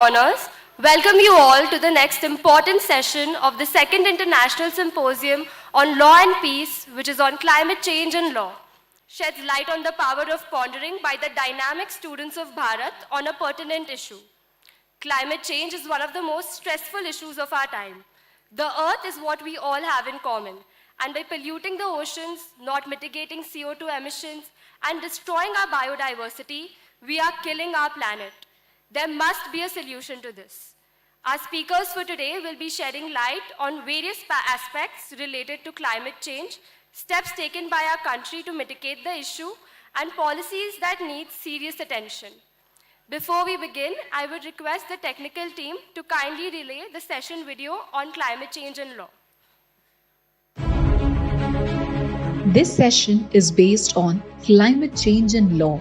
Honors, welcome you all to the next important session of the second International Symposium on Law and Peace, which is on climate change and law. Sheds light on the power of pondering by the dynamic students of Bharat on a pertinent issue. Climate change is one of the most stressful issues of our time. The earth is what we all have in common, and by polluting the oceans, not mitigating CO2 emissions, and destroying our biodiversity, we are killing our planet. There must be a solution to this. Our speakers for today will be shedding light on various aspects related to climate change, steps taken by our country to mitigate the issue, and policies that need serious attention. Before we begin, I would request the technical team to kindly relay the session video on climate change and law. This session is based on climate change and law.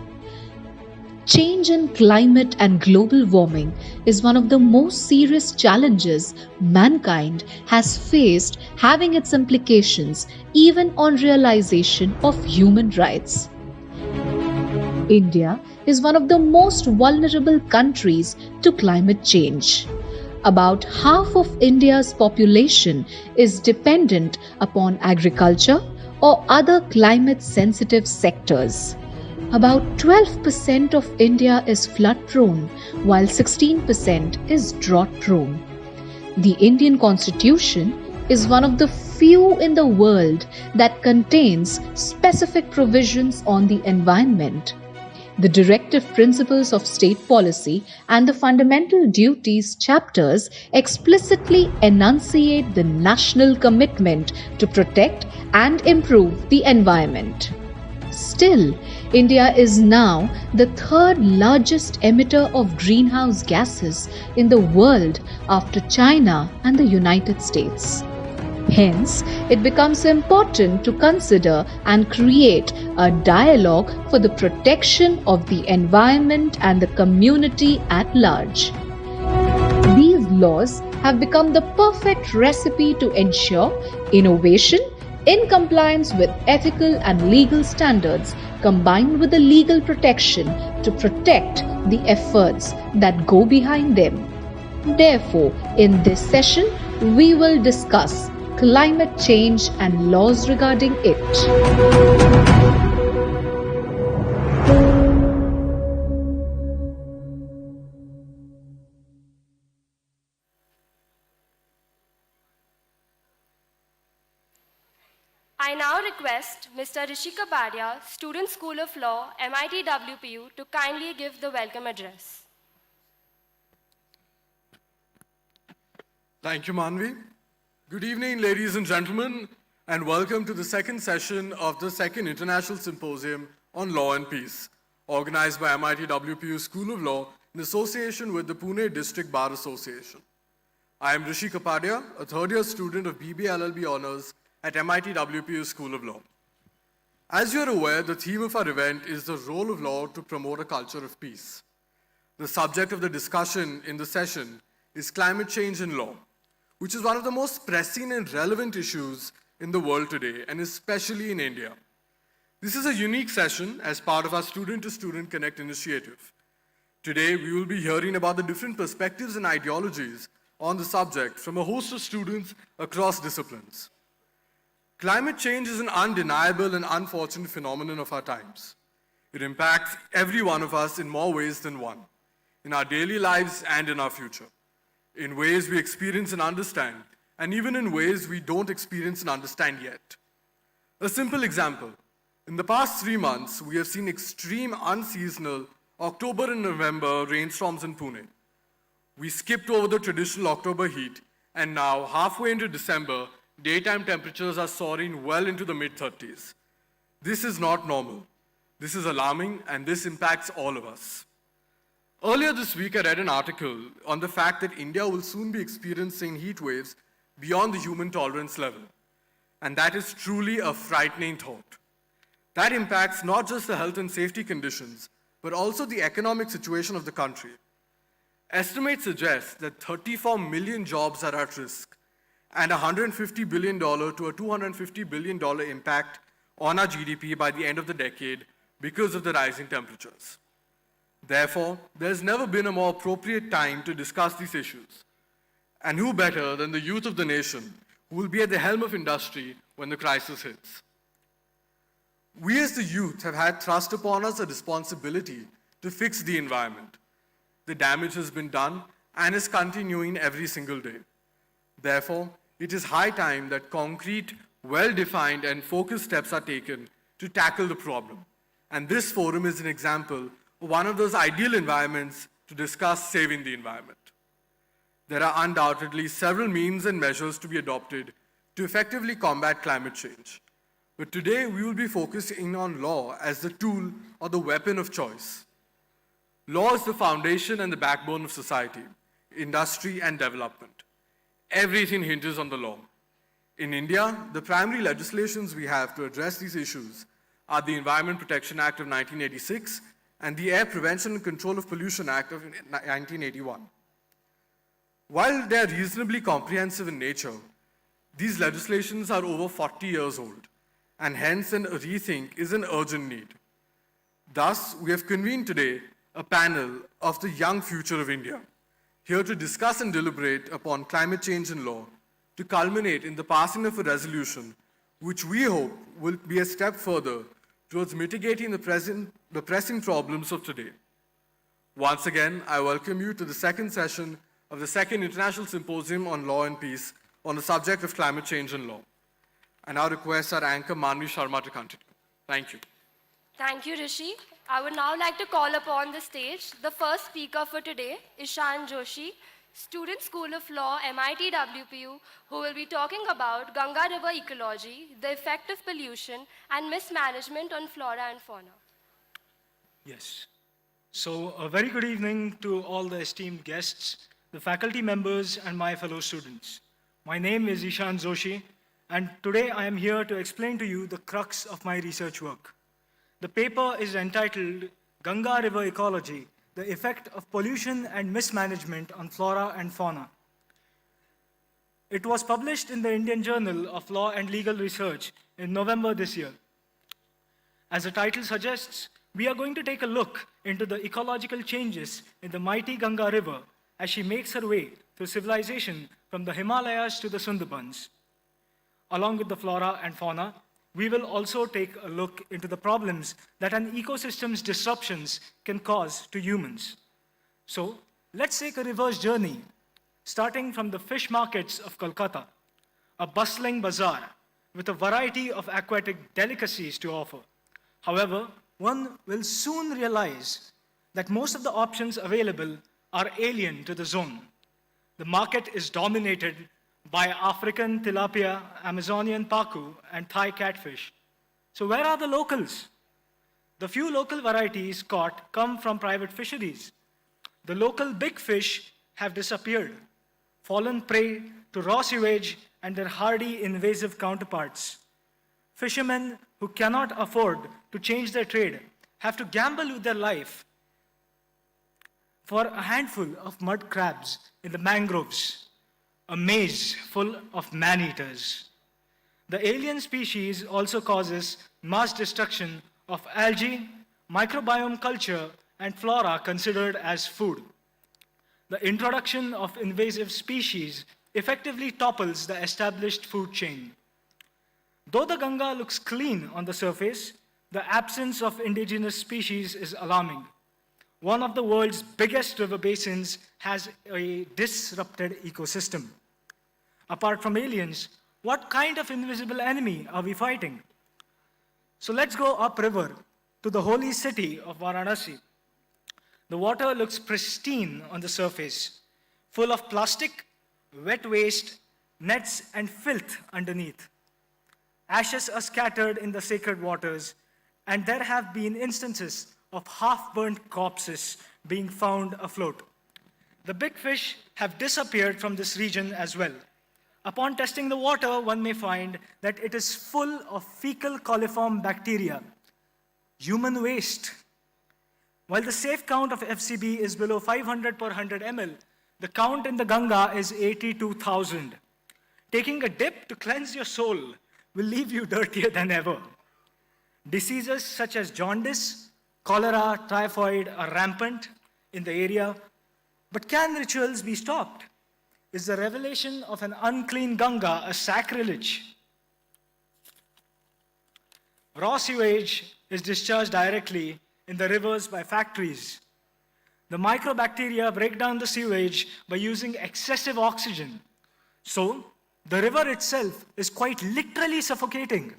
Change in climate and global warming is one of the most serious challenges mankind has faced, having its implications even on realization of human rights. India is one of the most vulnerable countries to climate change. About half of India's population is dependent upon agriculture or other climate-sensitive sectors. About 12% of India is flood-prone, while 16% is drought-prone. The Indian Constitution is one of the few in the world that contains specific provisions on the environment. The Directive Principles of State Policy and the Fundamental Duties chapters explicitly enunciate the national commitment to protect and improve the environment. Still, India is now the third largest emitter of greenhouse gases in the world after China and the United States. Hence, it becomes important to consider and create a dialogue for the protection of the environment and the community at large. These laws have become the perfect recipe to ensure innovation in compliance with ethical and legal standards, combined with the legal protection to protect the efforts that go behind them. Therefore, in this session, we will discuss climate change and laws regarding it. I now request Mr. Rishi Kapadia, Student School of Law, MITWPU, to kindly give the welcome address. Thank you, Manvi. Good evening, ladies and gentlemen, and welcome to the second session of the second International Symposium on Law and Peace, organized by MITWPU School of Law in association with the Pune District Bar Association. I am Rishi Kapadia, a third-year student of BBA LLB Honours at MITWPU School of Law. As you are aware, the theme of our event is the role of law to promote a culture of peace. The subject of the discussion in the session is climate change and law, which is one of the most pressing and relevant issues in the world today, and especially in India. This is a unique session as part of our Student-to-Student Connect initiative. Today, we will be hearing about the different perspectives and ideologies on the subject from a host of students across disciplines. Climate change is an undeniable and unfortunate phenomenon of our times. It impacts every one of us in more ways than one, in our daily lives and in our future, in ways we experience and understand, and even in ways we don't experience and understand yet. A simple example, in the past 3 months, we have seen extreme unseasonal October and November rainstorms in Pune. We skipped over the traditional October heat, and now, halfway into December, daytime temperatures are soaring well into the mid-30s. This is not normal. This is alarming, and this impacts all of us. Earlier this week, I read an article on the fact that India will soon be experiencing heat waves beyond the human tolerance level. And that is truly a frightening thought. That impacts not just the health and safety conditions, but also the economic situation of the country. Estimates suggest that 34 million jobs are at risk, and $150 billion to a $250 billion impact on our GDP by the end of the decade because of the rising temperatures. Therefore, there's never been a more appropriate time to discuss these issues. And who better than the youth of the nation who will be at the helm of industry when the crisis hits? We as the youth have had thrust upon us a responsibility to fix the environment. The damage has been done and is continuing every single day. Therefore, it is high time that concrete, well-defined and focused steps are taken to tackle the problem. And this forum is an example of one of those ideal environments to discuss saving the environment. There are undoubtedly several means and measures to be adopted to effectively combat climate change. But today we will be focusing on law as the tool or the weapon of choice. Law is the foundation and the backbone of society, industry and development. Everything hinges on the law. In India, the primary legislations we have to address these issues are the Environment Protection Act of 1986 and the Air Prevention and Control of Pollution Act of 1981. While they are reasonably comprehensive in nature, these legislations are over 40 years old, and hence a rethink is an urgent need. Thus, we have convened today a panel of the young future of India, here to discuss and deliberate upon climate change and law, to culminate in the passing of a resolution which we hope will be a step further towards mitigating the pressing problems of today. Once again, I welcome you to the second session of the Second International Symposium on Law and Peace on the subject of climate change and law. I now request our anchor Manvi Sharma to continue. Thank you. Thank you, Rishi. I would now like to call upon the stage the first speaker for today, Ishan Joshi, Student School of Law, MITWPU, who will be talking about Ganga River ecology, the effect of pollution, and mismanagement on flora and fauna. Yes. So a very good evening to all the esteemed guests, the faculty members, and my fellow students. My name is Ishan Joshi, and today I am here to explain to you the crux of my research work. The paper is entitled Ganga River Ecology, the Effect of Pollution and Mismanagement on Flora and Fauna. It was published in the Indian Journal of Law and Legal Research in November this year. As the title suggests, we are going to take a look into the ecological changes in the mighty Ganga River as she makes her way through civilization from the Himalayas to the Sundarbans. Along with the flora and fauna, we will also take a look into the problems that an ecosystem's disruptions can cause to humans. So, let's take a reverse journey, starting from the fish markets of Kolkata, a bustling bazaar with a variety of aquatic delicacies to offer. However, one will soon realize that most of the options available are alien to the zone. The market is dominated by African tilapia, Amazonian pacu, and Thai catfish. So where are the locals? The few local varieties caught come from private fisheries. The local big fish have disappeared, fallen prey to raw sewage and their hardy invasive counterparts. Fishermen who cannot afford to change their trade have to gamble with their life for a handful of mud crabs in the mangroves, a maze full of man-eaters. The alien species also causes mass destruction of algae, microbiome culture, and flora considered as food. The introduction of invasive species effectively topples the established food chain. Though the Ganga looks clean on the surface, the absence of indigenous species is alarming. One of the world's biggest river basins has a disrupted ecosystem. Apart from aliens, what kind of invisible enemy are we fighting? So let's go upriver to the holy city of Varanasi. The water looks pristine on the surface, full of plastic, wet waste, nets, and filth underneath. Ashes are scattered in the sacred waters, and there have been instances of half-burnt corpses being found afloat. The big fish have disappeared from this region as well. Upon testing the water, one may find that it is full of fecal coliform bacteria, human waste. While the safe count of FCB is below 500 per 100 ml, the count in the Ganga is 82,000. Taking a dip to cleanse your soul will leave you dirtier than ever. Diseases such as jaundice, Cholera, typhoid are rampant in the area. But can rituals be stopped? Is the revelation of an unclean Ganga a sacrilege? Raw sewage is discharged directly in the rivers by factories. The microbacteria break down the sewage by using excessive oxygen. So, the river itself is quite literally suffocating.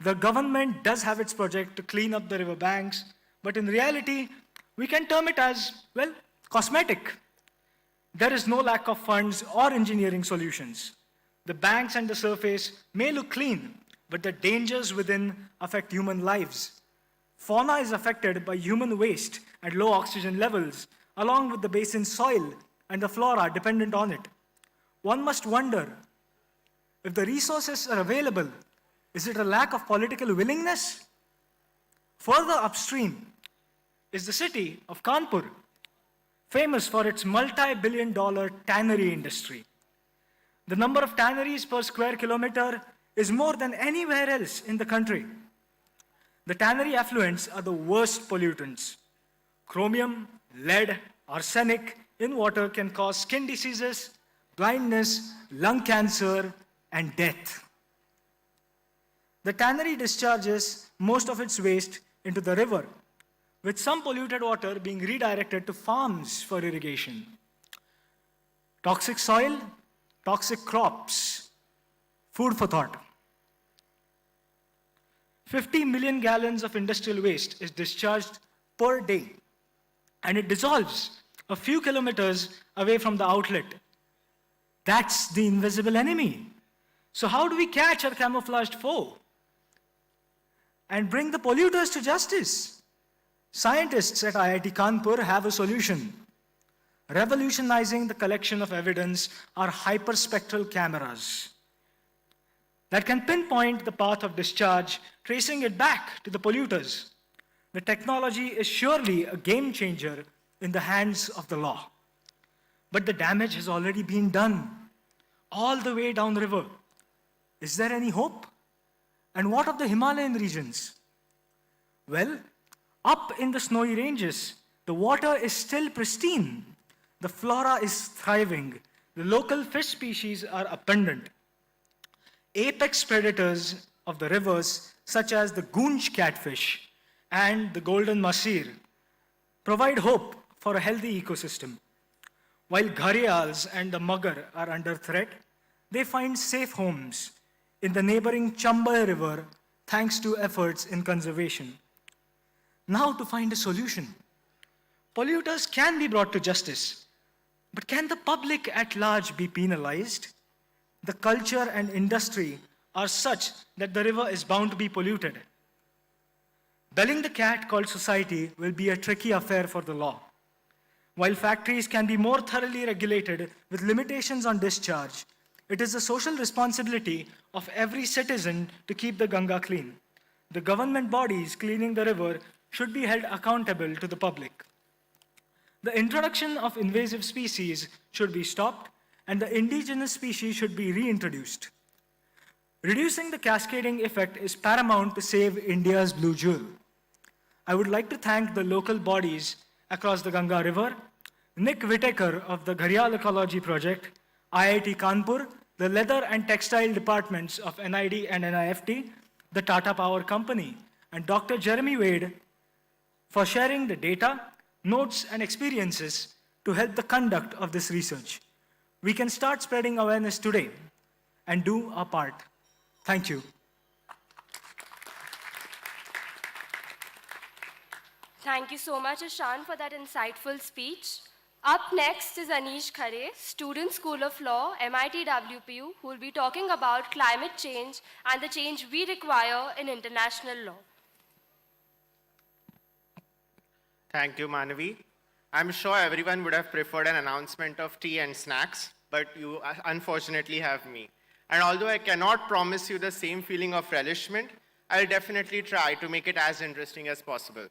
The government does have its project to clean up the river banks, but in reality, we can term it as, well, cosmetic. There is no lack of funds or engineering solutions. The banks and the surface may look clean, but the dangers within affect human lives. Fauna is affected by human waste and low oxygen levels, along with the basin's soil and the flora dependent on it. One must wonder, if the resources are available, is it a lack of political willingness? Further upstream is the city of Kanpur, famous for its multi-billion-dollar tannery industry. The number of tanneries per square kilometer is more than anywhere else in the country. The tannery effluents are the worst pollutants. Chromium, lead, arsenic in water can cause skin diseases, blindness, lung cancer, and death. The tannery discharges most of its waste into the river, with some polluted water being redirected to farms for irrigation. Toxic soil, toxic crops, food for thought. 50 million gallons of industrial waste is discharged per day, and it dissolves a few kilometers away from the outlet. That's the invisible enemy. So how do we catch our camouflaged foe and bring the polluters to justice? Scientists at IIT Kanpur have a solution. Revolutionizing the collection of evidence are hyperspectral cameras that can pinpoint the path of discharge, tracing it back to the polluters. The technology is surely a game changer in the hands of the law. But the damage has already been done, all the way downriver. Is there any hope? And what of the Himalayan regions? Well, up in the snowy ranges, the water is still pristine. The flora is thriving. The local fish species are abundant. Apex predators of the rivers, such as the goonj catfish and the golden masir, provide hope for a healthy ecosystem. While gharials and the magar are under threat, they find safe homes in the neighboring Chambal River thanks to efforts in conservation. Now to find a solution. Polluters can be brought to justice, but can the public at large be penalized? The culture and industry are such that the river is bound to be polluted. Belling the cat called society will be a tricky affair for the law. While factories can be more thoroughly regulated with limitations on discharge, it is the social responsibility of every citizen to keep the Ganga clean. The government bodies cleaning the river should be held accountable to the public. The introduction of invasive species should be stopped, and the indigenous species should be reintroduced. Reducing the cascading effect is paramount to save India's blue jewel. I would like to thank the local bodies across the Ganga River, Nick Whitaker of the Gharial Ecology Project, IIT Kanpur, the leather and textile departments of NID and NIFT, the Tata Power Company, and Dr. Jeremy Wade for sharing the data, notes, and experiences to help the conduct of this research. We can start spreading awareness today and do our part. Thank you. Thank you so much, Ishan, for that insightful speech. Up next is Anish Khare, Student School of Law, MITWPU, who will be talking about climate change and the change we require in international law. Thank you, Manavi. I'm sure everyone would have preferred an announcement of tea and snacks, but you unfortunately have me. And although I cannot promise you the same feeling of relishment, I'll definitely try to make it as interesting as possible.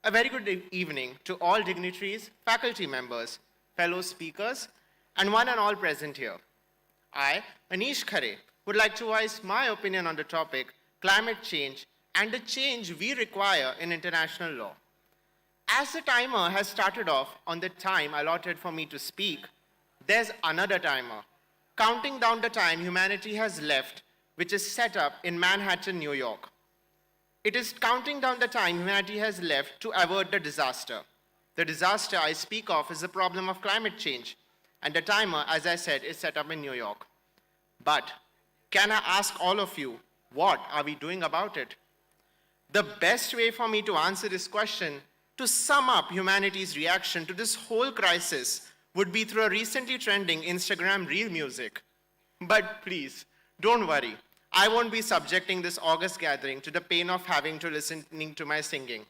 A very good evening to all dignitaries, faculty members, fellow speakers, and one and all present here. I, Anish Khare, would like to voice my opinion on the topic, climate change and the change we require in international law. As the timer has started off on the time allotted for me to speak, there's another timer, counting down the time humanity has left, which is set up in Manhattan, New York. It is counting down the time humanity has left to avert the disaster. The disaster I speak of is the problem of climate change, and the timer, as I said, is set up in New York. But can I ask all of you, what are we doing about it? The best way for me to answer this question, to sum up humanity's reaction to this whole crisis, would be through a recently trending Instagram reel music. But please, don't worry. I won't be subjecting this August gathering to the pain of having to listen to my singing.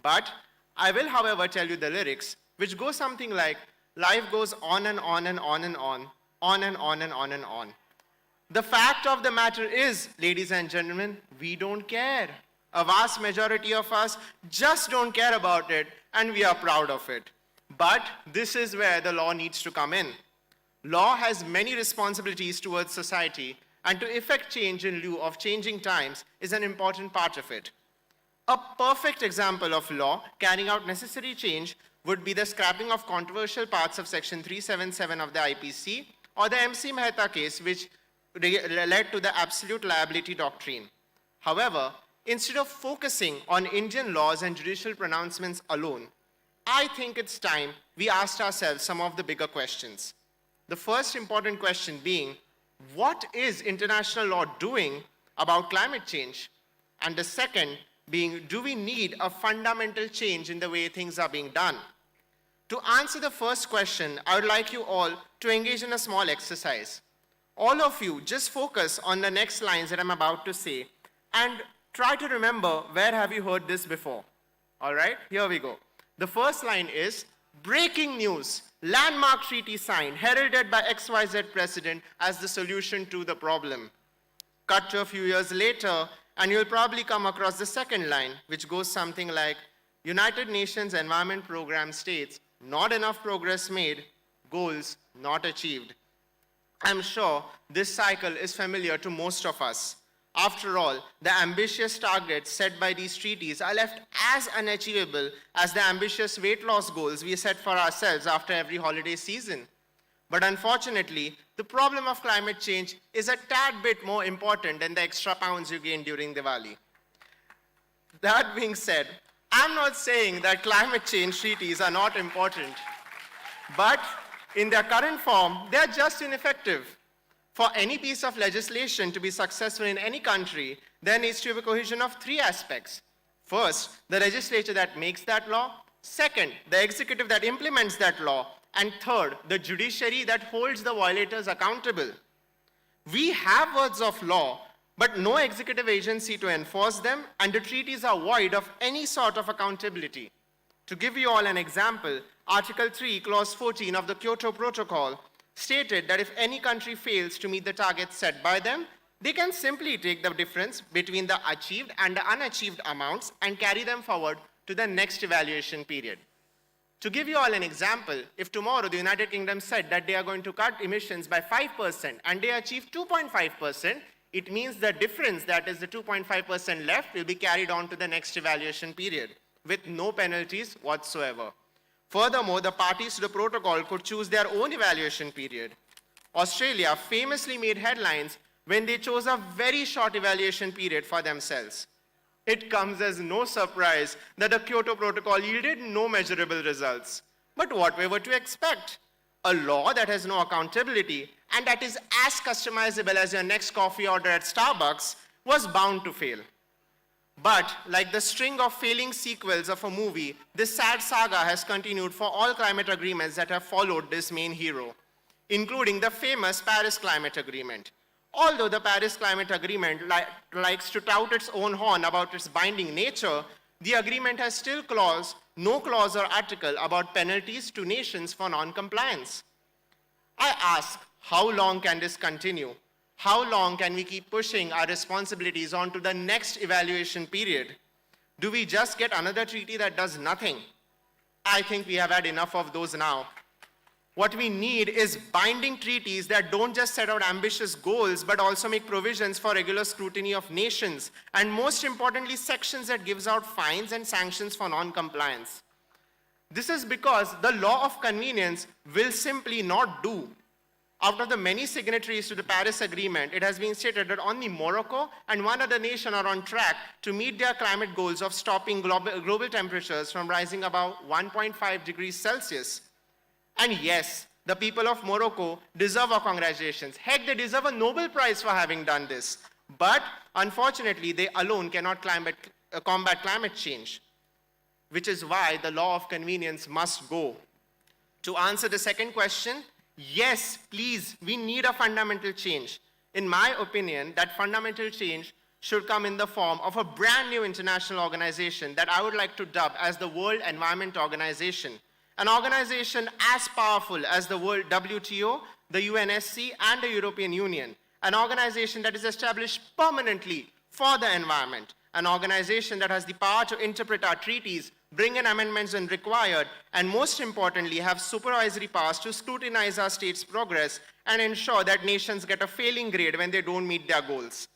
But I will, however, tell you the lyrics, which go something like, life goes on and on and on and on and on and on and on. The fact of the matter is, ladies and gentlemen, we don't care. A vast majority of us just don't care about it, and we are proud of it. But this is where the law needs to come in. Law has many responsibilities towards society, and to effect change in lieu of changing times is an important part of it. A perfect example of law carrying out necessary change would be the scrapping of controversial parts of Section 377 of the IPC or the MC Mehta case, which led to the absolute liability doctrine. However, instead of focusing on Indian laws and judicial pronouncements alone, I think it's time we asked ourselves some of the bigger questions. The first important question being, what is international law doing about climate change? And the second being, do we need a fundamental change in the way things are being done? To answer the first question, I would like you all to engage in a small exercise. All of you just focus on the next lines that I'm about to say and try to remember, where have you heard this before? All right, here we go. The first line is, breaking news, landmark treaty signed, heralded by XYZ president as the solution to the problem. Cut to a few years later, and you'll probably come across the second line, which goes something like, United Nations Environment Program states, not enough progress made, goals not achieved. I'm sure this cycle is familiar to most of us. After all, the ambitious targets set by these treaties are left as unachievable as the ambitious weight loss goals we set for ourselves after every holiday season. But unfortunately, the problem of climate change is a tad bit more important than the extra pounds you gain during Diwali. That being said, I'm not saying that climate change treaties are not important, but in their current form, they are just ineffective. For any piece of legislation to be successful in any country, there needs to be a cohesion of three aspects. First, the legislature that makes that law. Second, the executive that implements that law. And third, the judiciary that holds the violators accountable. We have words of law, but no executive agency to enforce them, and the treaties are void of any sort of accountability. To give you all an example, Article 3, Clause 14 of the Kyoto Protocol stated that if any country fails to meet the targets set by them, they can simply take the difference between the achieved and the unachieved amounts and carry them forward to the next evaluation period. To give you all an example, if tomorrow the United Kingdom said that they are going to cut emissions by 5% and they achieve 2.5%, it means the difference, that is the 2.5% left, will be carried on to the next evaluation period with no penalties whatsoever. Furthermore, the parties to the protocol could choose their own evaluation period. Australia famously made headlines when they chose a very short evaluation period for themselves. It comes as no surprise that the Kyoto Protocol yielded no measurable results. But what we were to expect? A law that has no accountability and that is as customizable as your next coffee order at Starbucks was bound to fail. But like the string of failing sequels of a movie, this sad saga has continued for all climate agreements that have followed this main hero, including the famous Paris Climate Agreement. Although the Paris Climate Agreement likes to tout its own horn about its binding nature, the agreement has still no clause or article about penalties to nations for non-compliance. I ask, how long can this continue? How long can we keep pushing our responsibilities onto the next evaluation period? Do we just get another treaty that does nothing? I think we have had enough of those now. What we need is binding treaties that don't just set out ambitious goals, but also make provisions for regular scrutiny of nations, and most importantly, sections that gives out fines and sanctions for non-compliance. This is because the law of convenience will simply not do. Out of the many signatories to the Paris Agreement, it has been stated that only Morocco and one other nation are on track to meet their climate goals of stopping global temperatures from rising above 1.5 degrees Celsius. And yes, the people of Morocco deserve our congratulations. Heck, they deserve a Nobel Prize for having done this. But unfortunately, they alone cannot combat climate change, which is why the law of convenience must go. To answer the second question, yes, please, we need a fundamental change. In my opinion, that fundamental change should come in the form of a brand new international organization that I would like to dub as the World Environment Organization. An organization as powerful as the World WTO, the UNSC, and the European Union. An organization that is established permanently for the environment. An organization that has the power to interpret our treaties, bring in amendments when required, and most importantly, have supervisory powers to scrutinize our state's progress and ensure that nations get a failing grade when they don't meet their goals.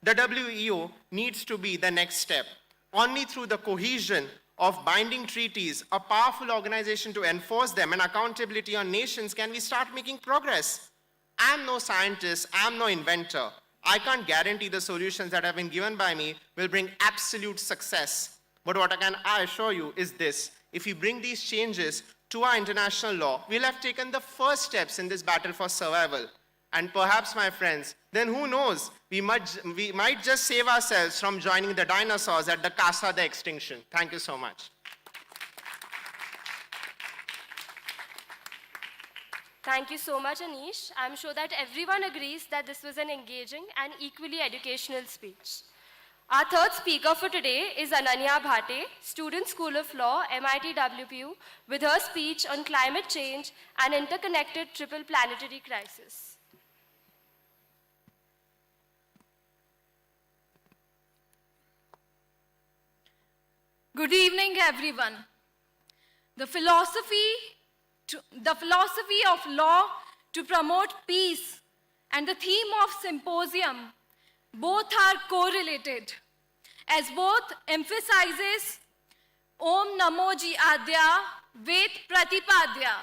The WEO needs to be the next step. Only through the cohesion of binding treaties, a powerful organization to enforce them, and accountability on nations can we start making progress. I'm no scientist, I'm no inventor. I can't guarantee the solutions that have been given by me will bring absolute success. But what I can assure you is this: if we bring these changes to our international law, we'll have taken the first steps in this battle for survival. And perhaps, my friends, then who knows, we might just save ourselves from joining the dinosaurs at the Casa de Extinction. Thank you so much. Thank you so much, Anish. I'm sure that everyone agrees that this was an engaging and equally educational speech. Our third speaker for today is Ananya Bhate, Student School of Law, MITWPU, with her speech on climate change and interconnected triple planetary crisis. Good evening, everyone. The philosophy of law to promote peace and the theme of Symposium both are correlated, as both emphasizes Om Namo Ji Adya Ved Pratipadya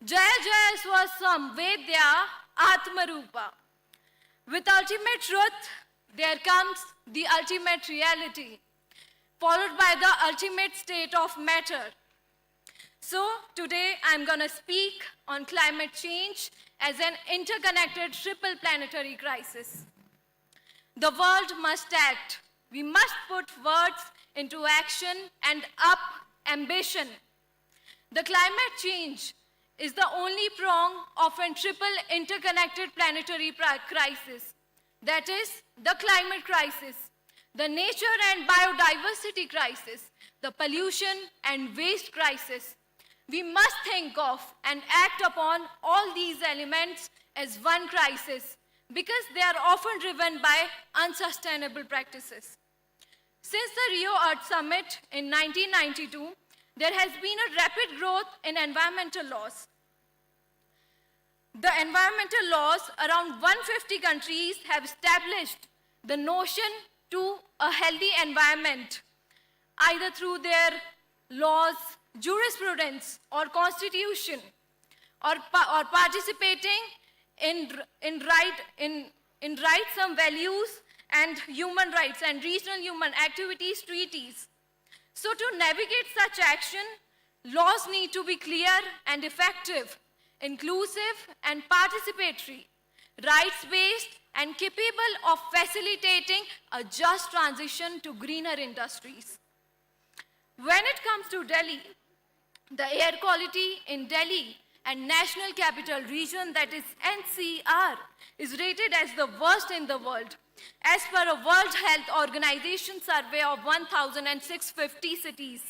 Jaya Jaya Swasam Vedya Atmarupa. With ultimate truth, there comes the ultimate reality, followed by the ultimate state of matter. So today I'm going to speak on climate change as an interconnected triple planetary crisis. The world must act. We must put words into action and up ambition. The climate change is the only prong of a triple interconnected planetary crisis. That is the climate crisis, the nature and biodiversity crisis, the pollution and waste crisis. We must think of and act upon all these elements as one crisis because they are often driven by unsustainable practices. Since the Rio Earth Summit in 1992, there has been a rapid growth in environmental laws. The environmental laws around 150 countries have established the notion to a healthy environment, either through their laws, jurisprudence, or constitution, or participating in rights and values and human rights and regional human activities treaties. So to navigate such action, laws need to be clear and effective, inclusive and participatory, rights-based and capable of facilitating a just transition to greener industries. When it comes to Delhi, the air quality in Delhi and National Capital Region, that is NCR, is rated as the worst in the world, as per a World Health Organization survey of 1,650 cities.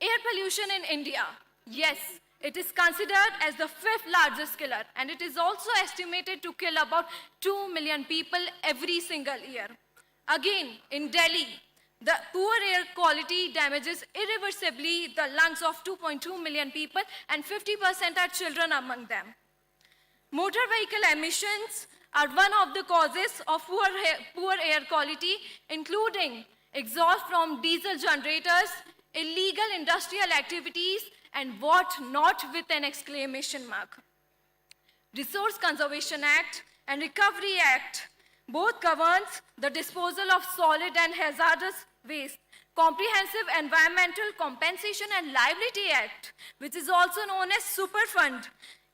Air pollution in India, yes, it is considered as the 5th largest killer, and it is also estimated to kill about 2 million people every single year. Again, in Delhi, The poor air quality damages irreversibly the lungs of 2.2 million people, and 50% are children among them. Motor vehicle emissions are one of the causes of poor air quality, including exhaust from diesel generators, illegal industrial activities, and what not with an exclamation mark. Resource Conservation Act and Recovery Act both governs the disposal of solid and hazardous waste. Comprehensive Environmental Compensation and Liability Act, which is also known as Superfund,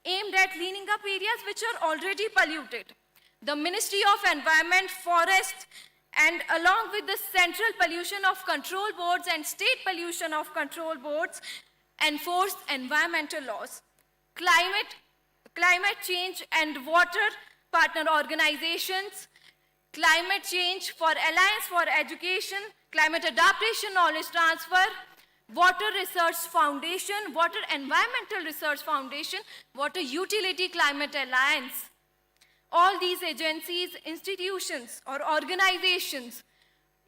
aimed at cleaning up areas which are already polluted. The Ministry of Environment, Forest, and along with the Central Pollution of Control Boards and State Pollution of Control Boards, enforce environmental laws. Climate change and water partner organizations, Climate Change for Alliance for Education, Climate Adaptation Knowledge Transfer, Water Research Foundation, Water Environmental Research Foundation, Water Utility Climate Alliance. All these agencies, institutions, or organizations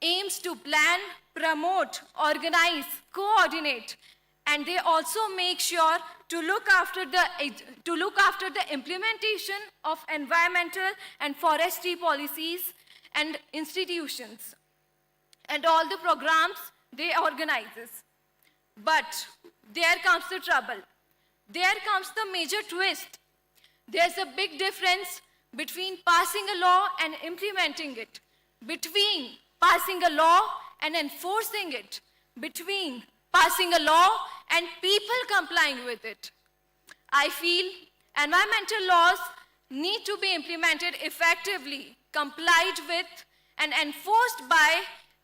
aims to plan, promote, organize, coordinate, and they also make sure to look after the implementation of environmental and forestry policies and institutions and all the programs they organizes. But there comes the trouble. There comes the major twist. There's a big difference between passing a law and implementing it, between passing a law and enforcing it, between passing a law and people complying with it. I feel environmental laws need to be implemented effectively, complied with, and enforced by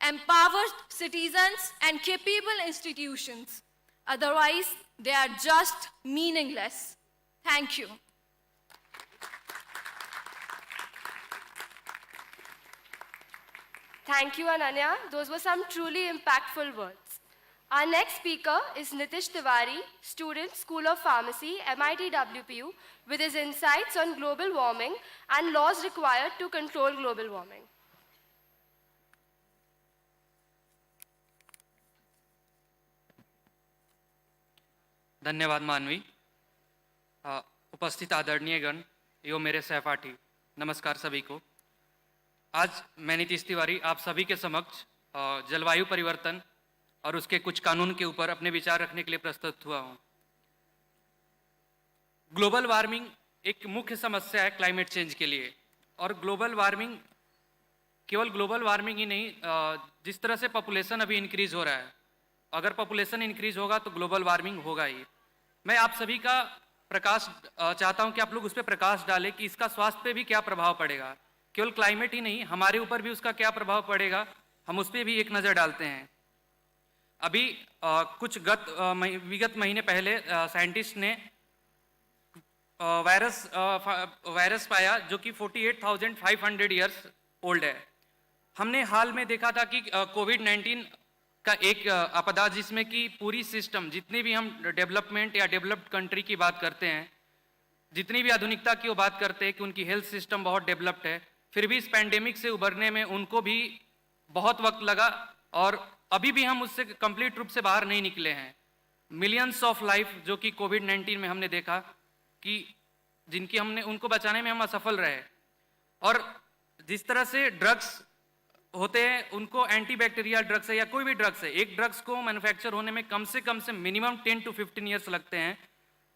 empowered citizens and capable institutions. Otherwise, they are just meaningless. Thank you. Thank you, Ananya. Those were some truly impactful words. Our next speaker is Nitish Tiwari, student, School of Pharmacy, MITWPU, with his insights on global warming and laws required to control global warming. धन्यवाद मानवी। उपस्थित आदरणीय गण एवं मेरे सहपाठी, नमस्कार सभी को। आज मैं नीतीश तिवारी आप सभी के समक्ष जलवायु परिवर्तन और उसके कुछ कानून के ऊपर अपने विचार रखने के लिए प्रस्तुत हुआ हूँ। ग्लोबल वार्मिंग एक मुख्य समस्या है क्लाइमेट चेंज के लिए, और ग्लोबल वार्मिंग केवल ग्लोबल वार्मिंग ही नहीं, जिस तरह से पॉपुलेशन अभी इंक्रीज हो रहा है, अगर पॉपुलेशन इंक्रीज होगा तो ग्लोबल वार्मिंग होगा ही। मैं आप सभी का प्रकाश चाहता हूं कि आप लोग उस पर प्रकाश डालें कि इसका स्वास्थ्य पे भी क्या प्रभाव पड़ेगा। केवल क्लाइमेट ही नहीं, हमारे ऊपर भी उसका क्या प्रभाव पड़ेगा, हम उस पर भी एक नज़र डालते हैं। अभी कुछ विगत महीने पहले साइंटिस्ट ने वायरस पाया जो कि 48,500 ईयर्स ओल्ड है। हमने हाल में देखा था कि कोविड-19 का एक आपदा, जिसमें कि पूरी सिस्टम, जितनी भी हम डेवलपमेंट या डेवलप्ड कंट्री की बात करते हैं, जितनी भी आधुनिकता की वो बात करते हैं कि उनकी हेल्थ सिस्टम बहुत डेवलप्ड है, फिर भी इस पैंडेमिक से उभरने में उनको भी बहुत वक्त लगा और अभी भी हम उससे कंप्लीट रूप से बाहर नहीं निकले हैं। मिलियंस ऑफ लाइफ जो कि कोविड-19 में हमने देखा कि जिनकी हमने उनको बचाने में हम असफल रहे। और जिस तरह से ड्रग्स होते हैं, उनको एंटीबैक्टीरियल ड्रग्स है या कोई भी ड्रग्स है, एक ड्रग्स को मैन्युफैक्चर होने में कम से मिनिमम 10 to 15 ईयर्स लगते हैं,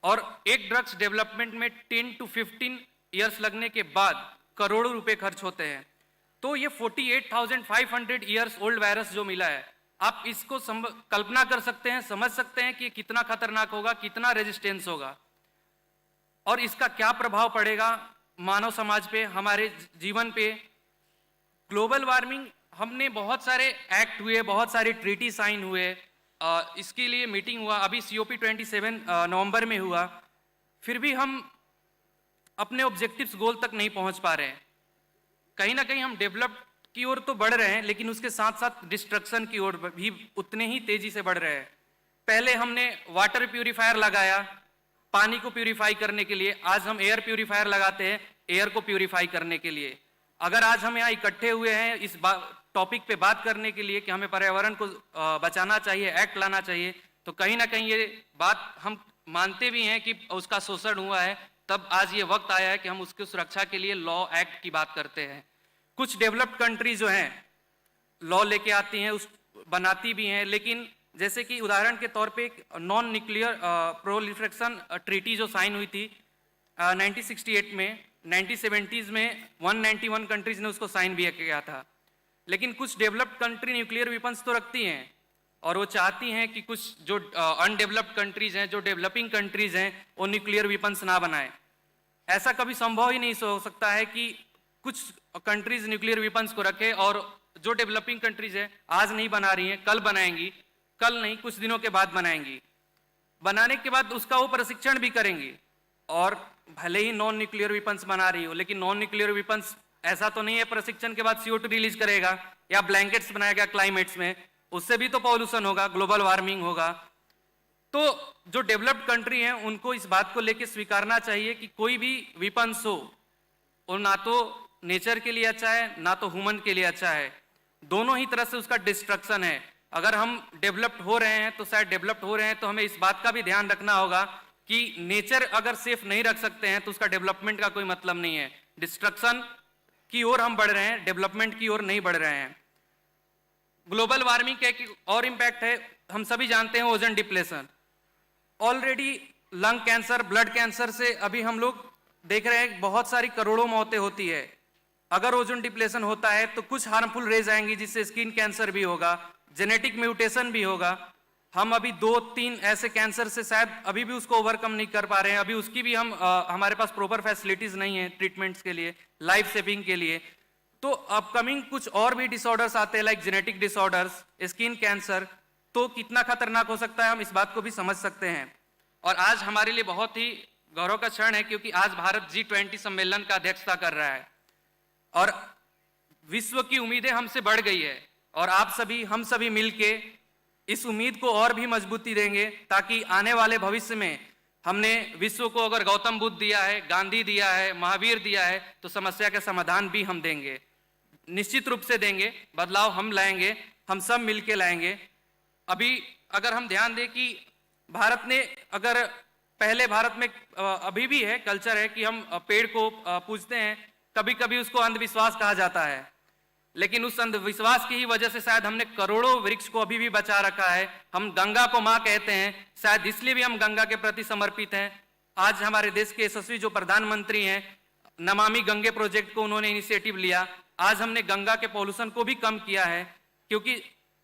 और एक ड्रग्स डेवलपमेंट में 10 to 15 ईयर्स लगने के बाद करोड़ों रुपए खर्च होते हैं। तो ये 48,500 ईयर्स ओल्ड वायरस जो मिला है, आप इसको कल्पना कर सकते हैं, समझ सकते हैं कि कितना खतरनाक होगा, कितना रेजिस्टेंस होगा, और इसका क्या प्रभाव पड़ेगा मानव समाज पे, हमारे जीवन पे। ग्लोबल वार्मिंग, हमने बहुत सारे एक्ट हुए, बहुत सारे ट्रीटी साइन हुए, इसके लिए मीटिंग हुआ, अभी COP 27 नवंबर में हुआ, फिर भी हम अपने ऑब्जेक्टिव्स गोल तक नहीं पहुंच पा रहे हैं। कहीं ना कहीं हम डेवलप की ओर तो बढ़ रहे हैं, लेकिन उसके साथ साथ डिस्ट्रक्शन की ओर भी उतने ही तेजी से बढ़ रहे हैं। पहले हमने वाटर प्यूरिफायर लगाया पानी को प्यूरिफाई करने के लिए, आज हम एयर प्यूरिफायर लगाते हैं एयर को प्यूरिफाई करने के लिए। अगर आज हम यहाँ इकट्ठे हुए हैं इस टॉपिक पे बात करने के लिए कि हमें पर्यावरण को बचाना चाहिए, एक्ट लाना चाहिए, तो कहीं ना कहीं ये बात हम मानते भी हैं कि उसका शोषण हुआ है, तब आज ये वक्त आया है कि हम उसकी सुरक्षा के लिए लॉ एक्ट की बात करते हैं। कुछ डेवलप्ड कंट्री जो हैं लॉ लेके आती हैं, उस बनाती भी हैं, लेकिन जैसे कि उदाहरण के तौर पे एक नॉन न्यूक्लियर प्रोलिफरेशन ट्रीटी जो साइन हुई थी 1968 में, 1970s में 191 कंट्रीज ने उसको साइन भी किया था। लेकिन कुछ डेवलप्ड कंट्री न्यूक्लियर वेपन्स तो रखती हैं और वो चाहती हैं कि कुछ जो अनडेवलप्ड कंट्रीज हैं, जो डेवलपिंग कंट्रीज हैं, वो न्यूक्लियर वेपन्स ना बनाएं। ऐसा कभी संभव ही नहीं हो सकता है कि कुछ कंट्रीज न्यूक्लियर वेपन्स को रखे और जो डेवलपिंग कंट्रीज है आज नहीं बना रही हैं, कल बनाएंगी, कल नहीं कुछ दिनों के बाद बनाएंगी। बनाने के बाद उसका वो प्रशिक्षण भी करेंगी और भले ही नॉन न्यूक्लियर वेपन्स बना रही हो, लेकिन नॉन न्यूक्लियर वेपन्स ऐसा तो नहीं है प्रशिक्षण के बाद CO2 रिलीज करेगा या ब्लैंकेट्स बनाएगा क्लाइमेट्स में, उससे भी तो पॉल्यूशन होगा, ग्लोबल वार्मिंग होगा। तो जो डेवलप्ड कंट्री हैं उनको इस बात को लेकर स्वीकारना चाहिए कि कोई भी वेपन्स हो वो ना तो नेचर के लिए अच्छा है ना तो ह्यूमन के लिए अच्छा है, दोनों ही तरह से उसका डिस्ट्रक्शन है। अगर हम डेवलप्ड हो रहे हैं तो शायद डेवलप्ड हो रहे हैं तो हमें इस बात का भी ध्यान रखना होगा कि नेचर अगर सेफ नहीं रख सकते हैं तो उसका डेवलपमेंट का कोई मतलब नहीं है। डिस्ट्रक्शन की ओर हम बढ़ रहे हैं, डेवलपमेंट की ओर नहीं बढ़ रहे हैं। ग्लोबल वार्मिंग का एक और इम्पैक्ट है, हम सभी जानते हैं, ozone depletion. Already lung cancer, blood cancer से अभी हम लोग देख रहे हैं बहुत सारी करोड़ों मौतें होती है। अगर ओजोन डिप्लेशन होता है तो कुछ हार्मफुल रेज आएंगी जिससे स्किन कैंसर भी होगा, जेनेटिक म्यूटेशन भी होगा। हम अभी 2-3 ऐसे कैंसर से शायद अभी भी उसको ओवरकम नहीं कर पा रहे हैं, अभी उसकी भी हमारे पास प्रॉपर फैसिलिटीज नहीं है ट्रीटमेंट्स के लिए, लाइफ सेविंग के लिए। तो अपकमिंग कुछ और भी डिसऑर्डर्स आते हैं like genetic disorders, skin cancer, तो कितना खतरनाक हो सकता है हम इस बात को भी समझ सकते हैं। और आज हमारे लिए बहुत ही गौरव का क्षण है क्योंकि आज भारत G20 सम्मेलन का अध्यक्षता कर रहा है और विश्व की उम्मीदें हमसे बढ़ गई है और आप सभी, हम सभी मिलके इस उम्मीद को और भी मजबूती देंगे ताकि आने वाले भविष्य में हमने विश्व को अगर गौतम बुद्ध दिया है, गांधी दिया है, महावीर दिया है, तो समस्या का समाधान भी हम देंगे, निश्चित रूप से देंगे। बदलाव हम लाएंगे, हम सब मिलके लाएंगे। अभी अगर हम ध्यान दें कि भारत ने, अगर पहले भारत में अभी भी है कल्चर है कि हम पेड़ को पूजते हैं, कभी कभी उसको अंधविश्वास कहा जाता है, लेकिन उस अंधविश्वास की ही वजह से शायद हमने करोड़ों वृक्ष को अभी भी बचा रखा है। हम गंगा को माँ कहते हैं, शायद इसलिए भी हम गंगा के प्रति समर्पित हैं। आज हमारे देश के यशस्वी जो प्रधानमंत्री हैं, नमामि गंगे प्रोजेक्ट को उन्होंने इनिशिएटिव लिया। आज हमने गंगा के पॉल्यूशन को भी कम किया है क्योंकि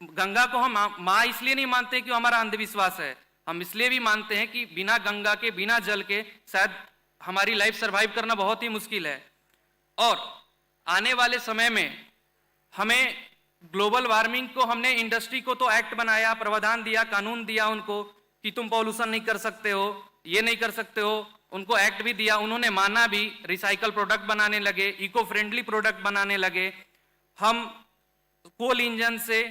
गंगा को हम माँ इसलिए नहीं मानते कि हमारा अंधविश्वास है, हम इसलिए भी मानते हैं कि बिना गंगा के, बिना जल के शायद हमारी लाइफ सर्वाइव करना बहुत ही मुश्किल है। और आने वाले समय में हमें ग्लोबल वार्मिंग को, हमने इंडस्ट्री को तो एक्ट बनाया, प्रावधान दिया, कानून दिया उनको कि तुम पॉल्यूशन नहीं कर सकते हो, ये नहीं कर सकते हो, उनको एक्ट भी दिया, उन्होंने माना भी, रिसाइकल प्रोडक्ट बनाने लगे, इको फ्रेंडली प्रोडक्ट बनाने लगे। हम कोल इंजन से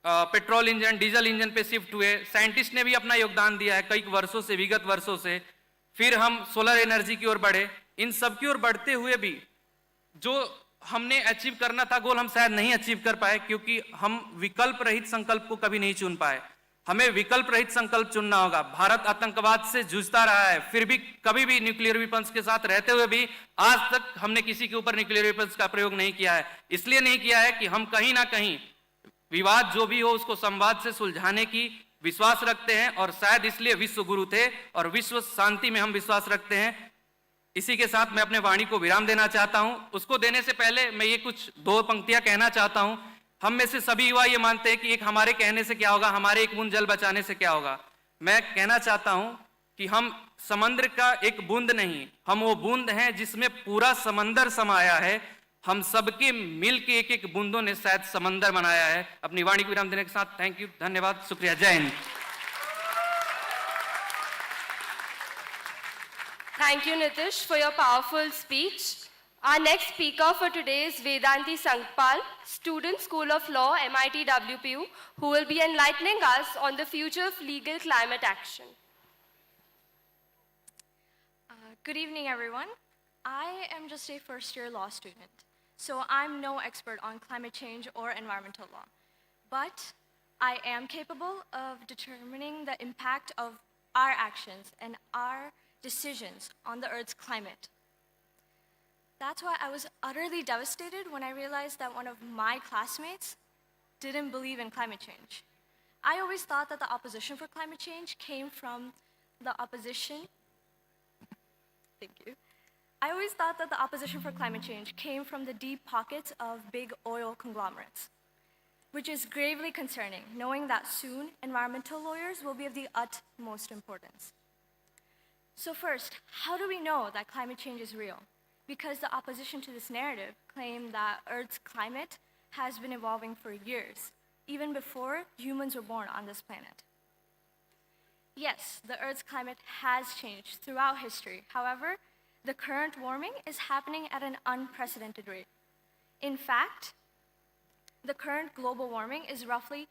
पेट्रोल इंजन, डीजल इंजन पे शिफ्ट हुए, साइंटिस्ट ने भी अपना योगदान दिया है कई वर्षों से, विगत वर्षों से। फिर हम सोलर एनर्जी की ओर बढ़े। इन सब की ओर बढ़ते हुए भी जो हमने अचीव करना था गोल, हम शायद नहीं अचीव कर पाए क्योंकि हम विकल्प रहित संकल्प को कभी नहीं चुन पाए। हमें विकल्प रहित संकल्प चुनना होगा। भारत आतंकवाद से जूझता रहा है, फिर भी कभी भी न्यूक्लियर वेपन्स के साथ रहते हुए भी आज तक हमने किसी के ऊपर न्यूक्लियर वेपन्स का प्रयोग नहीं किया है। इसलिए नहीं किया है कि हम कहीं ना कहीं विवाद जो भी हो उसको संवाद से सुलझाने की विश्वास रखते हैं और शायद इसलिए विश्व गुरु थे और विश्व शांति में हम विश्वास रखते हैं। इसी के साथ मैं अपने वाणी को विराम देना चाहता हूं। उसको देने से पहले मैं ये कुछ 2 पंक्तियां कहना चाहता हूं। हम में से सभी युवा ये मानते हैं कि एक हमारे कहने से क्या होगा, हमारे एक बूंद जल बचाने से क्या होगा। मैं कहना चाहता हूं कि हम समुद्र का एक बूंद नहीं, हम वो बूंद हैं जिसमें पूरा समंदर समाया है। हम सबके मिल के एक एक बूंदों ने शायद समंदर बनाया है। अपनी वाणी को विराम देने के साथ थैंक यू, धन्यवाद, शुक्रिया, जय Hind. Thank you, Nitish, for your powerful speech. Our next speaker for today is Vedanti Sangpal, student, School of Law, MITWPU, who will be enlightening us on the future of legal climate action. Good evening, everyone. I am just a first-year law student. so I'm no expert on climate change or environmental law. But I am capable of determining the impact of our actions and our decisions on the Earth's climate. That's why I was utterly devastated when I realized that one of my classmates didn't believe in climate change. I always thought that the opposition for climate change came from the opposition. Thank you. I always thought that the opposition for climate change came from the deep pockets of big oil conglomerates, which is gravely concerning, knowing that soon environmental lawyers will be of the utmost importance. So first, how do we know that climate change is real? Because the opposition to this narrative claim that Earth's climate has been evolving for years, even before humans were born on this planet. Yes, the Earth's climate has changed throughout history. However, the current warming is happening at an unprecedented rate. In fact, the current global warming is roughly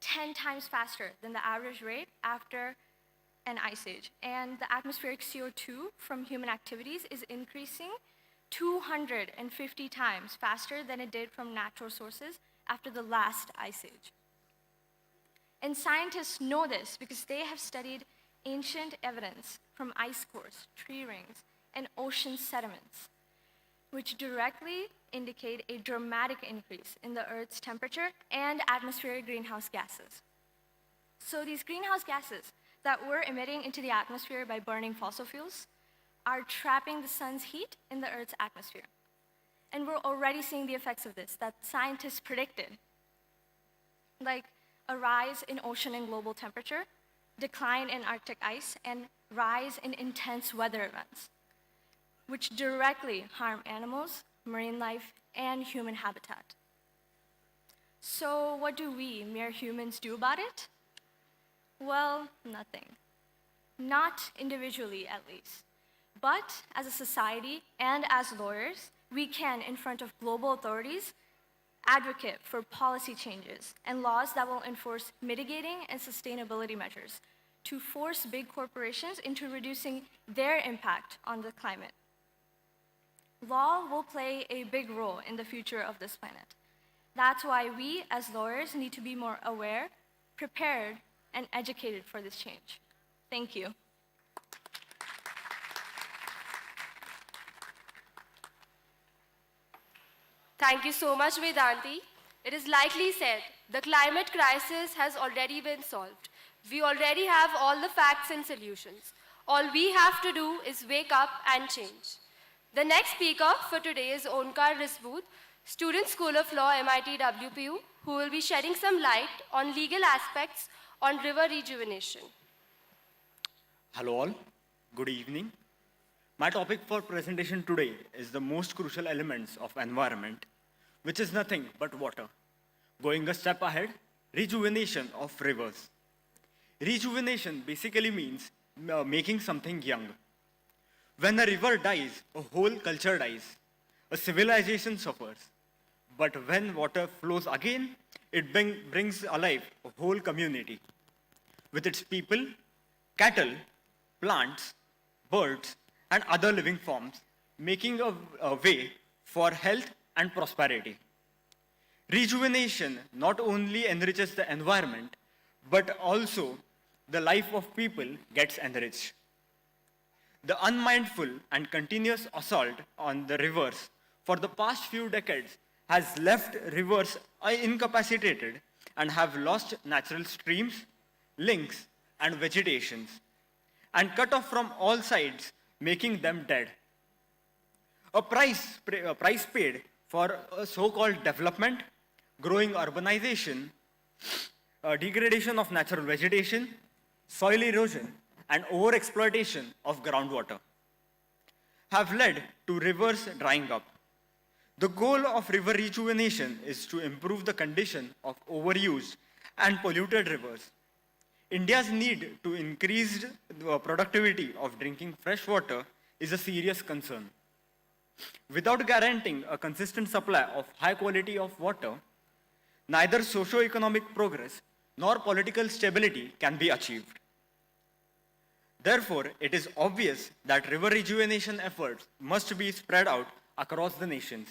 10 times faster than the average rate after an ice age. And the atmospheric CO2 from human activities is increasing 250 times faster than it did from natural sources after the last ice age. And scientists know this because they have studied ancient evidence from ice cores, tree rings, and ocean sediments, which directly indicate a dramatic increase in the Earth's temperature and atmospheric greenhouse gases. So these greenhouse gases that we're emitting into the atmosphere by burning fossil fuels are trapping the sun's heat in the Earth's atmosphere. And we're already seeing the effects of this that scientists predicted, like a rise in ocean and global temperature, decline in Arctic ice, and rise in intense weather events, which directly harm animals, marine life, and human habitat. So what do we, mere humans, do about it? Well, nothing. Not individually, at least. But as a society and as lawyers, we can, in front of global authorities, advocate for policy changes and laws that will enforce mitigating and sustainability measures to force big corporations into reducing their impact on the climate. Law will play a big role in the future of this planet. That's why we, as lawyers, need to be more aware, prepared, and educated for this change. Thank you. Thank you so much, Vedanti. It is likely said, the climate crisis has already been solved. We already have all the facts and solutions. All we have to do is wake up and change. The next speaker for today is Onkar Risbooth, Student School of Law, MITWPU, who will be shedding some light on legal aspects on river rejuvenation. Hello all, good evening. My topic for presentation today is the most crucial elements of environment, which is nothing but water. Going a step ahead, rejuvenation of rivers. Rejuvenation basically means making something young. When a river dies, a whole culture dies. A civilization suffers. But when water flows again, it brings alive a whole community with its people, cattle, plants, birds, and other living forms, making a way for health and prosperity. Rejuvenation not only enriches the environment, but also the life of people gets enriched. The unmindful and continuous assault on the rivers for the past few decades has left rivers incapacitated and have lost natural streams, links, and vegetations, and cut off from all sides, making them dead. A price paid for a so-called development, growing urbanization, degradation of natural vegetation, soil erosion, and overexploitation of groundwater have led to rivers drying up. The goal of river rejuvenation is to improve the condition of overused and polluted rivers. India's need to increase the productivity of drinking fresh water is a serious concern. Without guaranteeing a consistent supply of high quality of water, neither socio-economic progress nor political stability can be achieved. Therefore, it is obvious that river rejuvenation efforts must be spread out across the nations.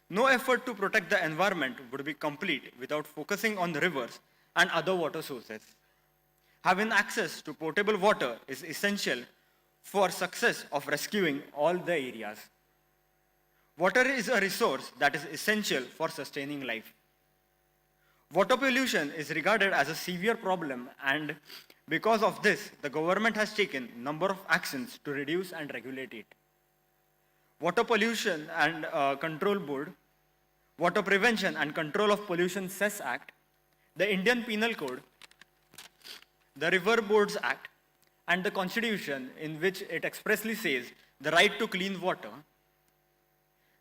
No effort to protect the environment would be complete without focusing on the rivers and other water sources. Having access to potable water is essential for success of rescuing all the areas. Water is a resource that is essential for sustaining life. Water pollution is regarded as a severe problem, and because of this, the government has taken a number of actions to reduce and regulate it. Water Pollution and Control Board, Water Prevention and Control of Pollution Cess Act, the Indian Penal Code, the River Boards Act, and the Constitution, in which it expressly says the right to clean water.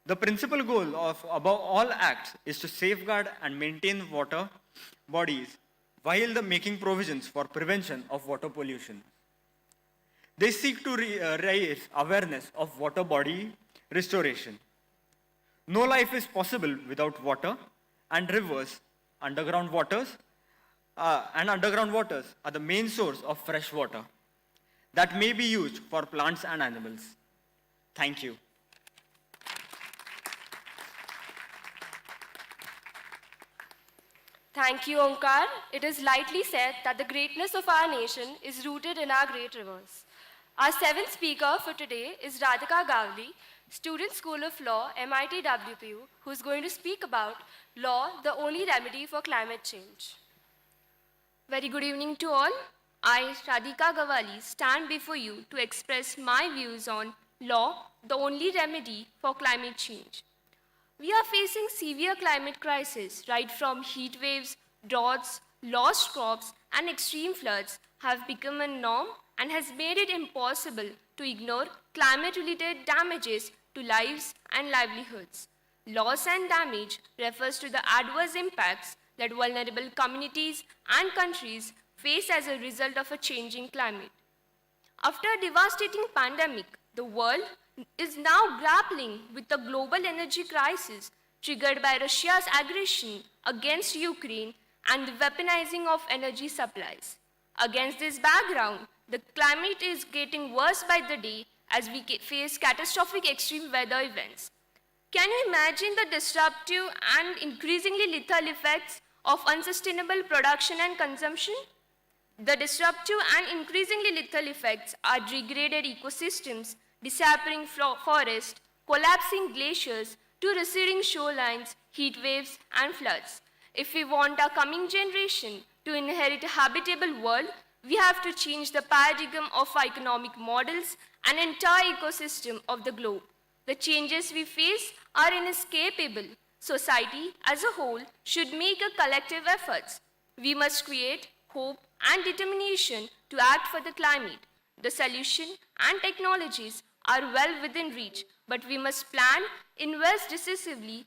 The principal goal of above all acts is to safeguard and maintain water bodies while making provisions for prevention of water pollution. They seek to raise awareness of water body restoration. No life is possible without water, and rivers, underground waters are the main source of fresh water that may be used for plants and animals. Thank you. Thank you, Omkar. It is lightly said that the greatness of our nation is rooted in our great rivers. Our seventh speaker for today is Radhika Gavli, Student School of Law, MITWPU, who is going to speak about law, the only remedy for climate change. Very good evening to all. I, Radhika Gavali, stand before you to express my views on law, the only remedy for climate change. We are facing severe climate crisis, right from heat waves, droughts, lost crops, and extreme floods have become a norm and has made it impossible to ignore climate-related damages to lives and livelihoods. Loss and damage refers to the adverse impacts that vulnerable communities and countries face as a result of a changing climate. After a devastating pandemic, the world is now grappling with the global energy crisis triggered by Russia's aggression against Ukraine and the weaponizing of energy supplies. Against this background, the climate is getting worse by the day as we face catastrophic extreme weather events. Can you imagine the disruptive and increasingly lethal effects of unsustainable production and consumption? The disruptive and increasingly lethal effects are degraded ecosystems, disappearing forests, collapsing glaciers, to receding shorelines, heat waves, and floods. If we want our coming generation to inherit a habitable world, we have to change the paradigm of our economic models and entire ecosystem of the globe. The changes we face are inescapable. Society as a whole should make a collective effort. We must create hope and determination to act for the climate. The solution and technologies are well within reach, but we must plan, invest decisively,